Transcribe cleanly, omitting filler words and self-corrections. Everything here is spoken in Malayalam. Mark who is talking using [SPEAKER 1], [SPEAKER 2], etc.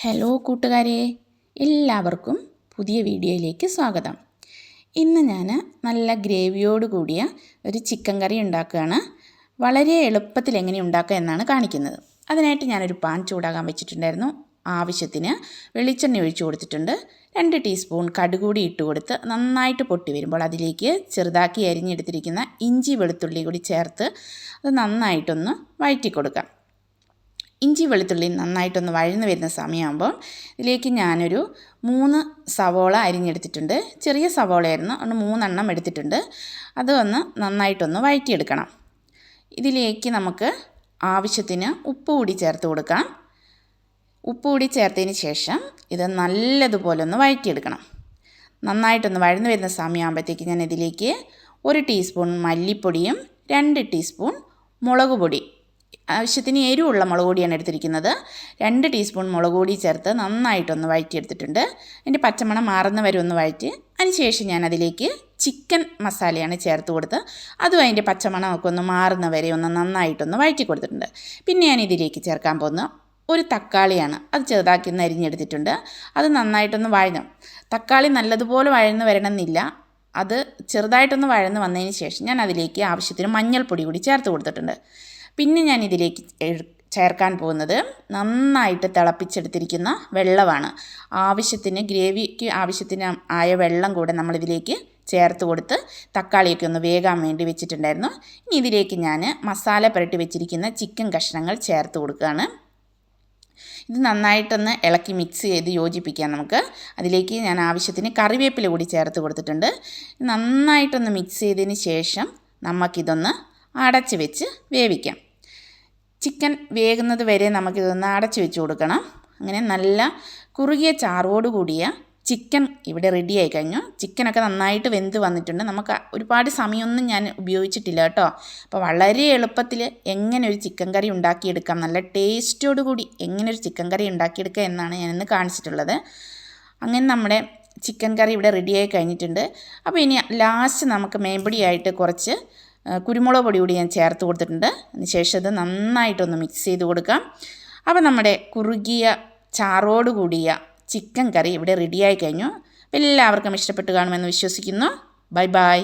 [SPEAKER 1] ഹലോ കൂട്ടുകാരെ, എല്ലാവർക്കും പുതിയ വീഡിയോയിലേക്ക് സ്വാഗതം. ഇന്ന് ഞാൻ നല്ല ഗ്രേവിയോട് കൂടിയ ഒരു ചിക്കൻ കറി ഉണ്ടാക്കുകയാണ്. വളരെ എളുപ്പത്തിൽ എങ്ങനെ ഉണ്ടാക്കുക എന്നാണ് കാണിക്കുന്നത്. അതിനായിട്ട് ഞാനൊരു പാൻ ചൂടാകാൻ വെച്ചിട്ടുണ്ടായിരുന്നു. ആവശ്യത്തിന് വെളിച്ചെണ്ണ ഒഴിച്ചു കൊടുത്തിട്ടുണ്ട്. 2 ടീസ്പൂൺ കടുക് കൂടി ഇട്ട് കൊടുത്ത് നന്നായിട്ട് പൊട്ടി വരുമ്പോൾ അതിലേക്ക് ചെറുതാക്കി അരിഞ്ഞെടുത്തിരിക്കുന്ന ഇഞ്ചി വെളുത്തുള്ളി കൂടി ചേർത്ത് അത് നന്നായിട്ടൊന്ന് വഴറ്റി കൊടുക്കാം. ഇഞ്ചി വെളുത്തുള്ളി നന്നായിട്ടൊന്ന് വഴന്ന് വരുന്ന സമയമാകുമ്പോൾ ഇതിലേക്ക് ഞാനൊരു 3 സവോള അരിഞ്ഞെടുത്തിട്ടുണ്ട്. ചെറിയ സവോളയായിരുന്നു, അതുകൊണ്ട് 3 എണ്ണം എടുത്തിട്ടുണ്ട്. അത് നന്നായിട്ടൊന്ന് വഴറ്റിയെടുക്കണം. ഇതിലേക്ക് നമുക്ക് ആവശ്യത്തിന് ഉപ്പ് കൂടി ചേർത്ത് കൊടുക്കാം. ഉപ്പ് കൂടി ചേർത്തതിന് ശേഷം ഇത് നല്ലതുപോലെ ഒന്ന് വഴറ്റിയെടുക്കണം. നന്നായിട്ടൊന്ന് വഴന്ന് വരുന്ന സമയമാകുമ്പോഴത്തേക്ക് ഞാൻ ഇതിലേക്ക് 1 ടീസ്പൂൺ മല്ലിപ്പൊടിയും 2 ടീസ്പൂൺ മുളക് പൊടി, ആവശ്യത്തിന് എരിവുള്ള മുളക് പൊടിയാണ് എടുത്തിരിക്കുന്നത്, 2 ടീസ്പൂൺ മുളക് പൊടി ചേർത്ത് നന്നായിട്ടൊന്ന് വഴറ്റിയെടുത്തിട്ടുണ്ട്. അതിൻ്റെ പച്ചമണം മാറുന്ന വരെ ഒന്ന് വഴറ്റി അതിനുശേഷം ഞാൻ അതിലേക്ക് ചിക്കൻ മസാലയാണ് ചേർത്ത് കൊടുത്ത് അതും അതിൻ്റെ പച്ചമണമൊക്കെ ഒന്ന് മാറുന്ന വരെ ഒന്ന് നന്നായിട്ടൊന്ന് വഴറ്റി കൊടുത്തിട്ടുണ്ട്. പിന്നെ ഞാൻ ഇതിലേക്ക് ചേർക്കാൻ പോകുന്ന ഒരു തക്കാളിയാണ്. അത് ചെറുതാക്കി ഒന്ന് അരിഞ്ഞെടുത്തിട്ടുണ്ട്. അത് നന്നായിട്ടൊന്ന് വഴഞ്ഞു. തക്കാളി നല്ലതുപോലെ വഴന്ന് വരണമെന്നില്ല, അത് ചെറുതായിട്ടൊന്ന് വഴന്ന് വന്നതിന് ശേഷം ഞാൻ അതിലേക്ക് ആവശ്യത്തിന് മഞ്ഞൾപ്പൊടി കൂടി ചേർത്ത് കൊടുത്തിട്ടുണ്ട്. പിന്നെ ഞാൻ ഇതിലേക്ക് ചേർക്കാൻ പോകുന്നത് നന്നായിട്ട് തിളപ്പിച്ചെടുത്തിരിക്കുന്ന വെള്ളമാണ്. ആവശ്യത്തിന് ഗ്രേവിക്ക് ആവശ്യത്തിന് ആയ വെള്ളം കൂടെ നമ്മളിതിലേക്ക് ചേർത്ത് കൊടുത്ത് തക്കാളിയൊക്കെ ഒന്ന് വേകാൻ വേണ്ടി വെച്ചിട്ടുണ്ടായിരുന്നു. ഇനി ഇതിലേക്ക് ഞാൻ മസാല പുരട്ടി വെച്ചിരിക്കുന്ന ചിക്കൻ കഷ്ണങ്ങൾ ചേർത്ത് കൊടുക്കുകയാണ്. ഇത് നന്നായിട്ടൊന്ന് ഇളക്കി മിക്സ് ചെയ്ത് യോജിപ്പിക്കാം നമുക്ക്. അതിലേക്ക് ഞാൻ ആവശ്യത്തിന് കറിവേപ്പില കൂടി ചേർത്ത് കൊടുത്തിട്ടുണ്ട്. നന്നായിട്ടൊന്ന് മിക്സ് ചെയ്തതിന് ശേഷം നമുക്കിതൊന്ന് അടച്ച് വെച്ച് വേവിക്കാം. ചിക്കൻ വേകുന്നത് വരെ നമുക്കിതൊന്ന് അടച്ച് വെച്ച് കൊടുക്കണം. അങ്ങനെ നല്ല കുറുകിയ ചാറോട് കൂടിയ ചിക്കൻ ഇവിടെ റെഡിയായി കഴിഞ്ഞു. ചിക്കനൊക്കെ നന്നായിട്ട് വെന്ത് വന്നിട്ടുണ്ട്. നമുക്ക് ഒരുപാട് സമയമൊന്നും ഞാൻ ഉപയോഗിച്ചിട്ടില്ല കേട്ടോ. അപ്പോൾ വളരെ എളുപ്പത്തിൽ എങ്ങനെ ഒരു ചിക്കൻ കറി ഉണ്ടാക്കിയെടുക്കാം, നല്ല ടേസ്റ്റോട് കൂടി എങ്ങനെ ഒരു ചിക്കൻ കറി ഉണ്ടാക്കിയെടുക്കുക എന്നാണ് ഞാനിന്ന് കാണിച്ചിട്ടുള്ളത്. അങ്ങനെ നമ്മുടെ ചിക്കൻ കറി ഇവിടെ റെഡിയായി കഴിഞ്ഞിട്ടുണ്ട്. അപ്പോൾ ഇനി ലാസ്റ്റ് നമുക്ക് മേമ്പൊടിയായിട്ട് കുറച്ച് കുരുമുളക് പൊടി കൂടി ഞാൻ ചേർത്ത് കൊടുത്തിട്ടുണ്ട്. അതിനുശേഷം ഇത് നന്നായിട്ടൊന്ന് മിക്സ് ചെയ്ത് കൊടുക്കാം. അപ്പോൾ നമ്മുടെ കുറുകിയ ചാറോട് കൂടിയ ചിക്കൻ കറി ഇവിടെ റെഡിയായി കഴിഞ്ഞു. എല്ലാവർക്കും ഇഷ്ടപ്പെട്ട് കാണുമെന്ന് വിശ്വസിക്കുന്നു. Bye bye.